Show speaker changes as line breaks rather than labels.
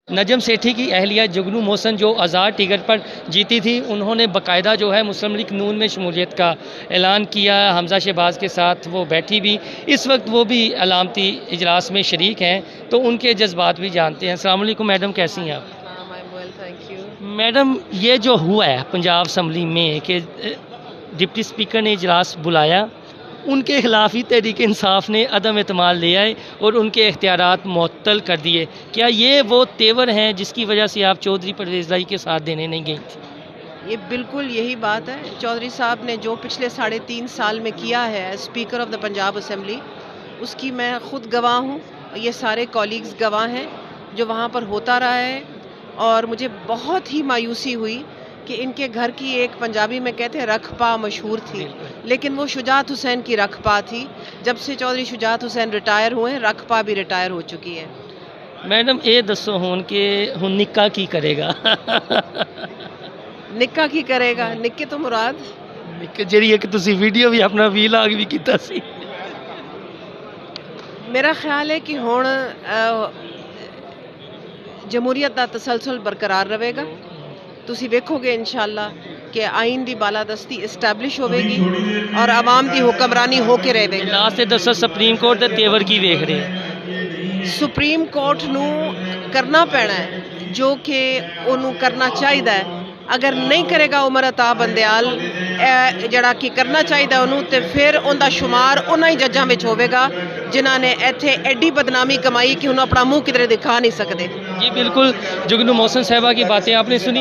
नजम सेठी की अहलिया जुगनू मोहसन जो आज़ाद टिकट पर जीती थी, उन्होंने बाकायदा जो है मुस्लिम लीग नून में शमूलियत का ऐलान किया। हमजा शहबाज के साथ वो बैठी भी, इस वक्त वो भी अलामती इजलास में शरीक हैं, तो उनके जज्बात भी जानते हैं। अस्सलाम वालेकुम मैडम, कैसी हैं आप?
Thank you.
मैडम, ये जो हुआ है पंजाब असम्बली में कि डिप्टी स्पीकर ने इजलास बुलाया, उनके खिलाफ ही तहरीक इंसाफ ने अदम एतमाद ले आए और उनके इख्तियारात मुअत्तल कर दिए। क्या ये वो तेवर हैं जिसकी वजह से आप चौधरी परवेज़ लाई के साथ देने नहीं गई थी?
ये बिल्कुल यही बात है। चौधरी साहब ने जो पिछले 3.5 साल में किया है speaker of the Punjab assembly, उसकी मैं ख़ुद गवाह हूँ, ये सारे कॉलीग्स गवाह हैं जो वहाँ पर होता रहा है। और मुझे बहुत ही मायूसी हुई कि इनके घर की एक पंजाबी में कहते हैं रखपा मशहूर थी, लेकिन वो शुजात हुसैन की रखपा थी। जब से चौधरी शुजात हुसैन रिटायर हुए हैं, रखपा भी रिटायर हो चुकी है।
मैडम ये दसो हुन के हुन निक्का की करेगा?
निक्का की करेगा, निक्के तो मुराद
निक्के ਜਿਹੜੀ ਇੱਕ ਤੁਸੀਂ ਵੀਡੀਓ ਵੀ ਆਪਣਾ ਵੀਲਾਗ ਵੀ ਕੀਤਾ ਸੀ।
मेरा ख्याल है कि हुण जमहूरीत का तसलसल बरकरार रहेगा। तुसी वेखोगे इंशाअल्लाह कि आइन की बालादस्ती इस्टैबलिश होगी और आवाम की हुक्मरानी होके रहेगी।
लास्ट दसो सुप्रीम कोर्ट के तेवर की वेख रहे हैं?
सुप्रीम कोर्ट नू करना पैना है जो कि उन्होंने करना चाहिए। अगर नहीं करेगा उमर अताब बंदयाल जड़ा कि करना चाहिए उन्होंने, तो फिर उनका शुमार उन्होंने ही जजा में होगा जिन्हों ने इत्थे एडी बदनामी कमाई कि उन्होंने अपना मुँह किधरे दिखा नहीं सकते।
जी बिल्कुल, जुगनू मोहसन साहबा की बातें आपने सुनी।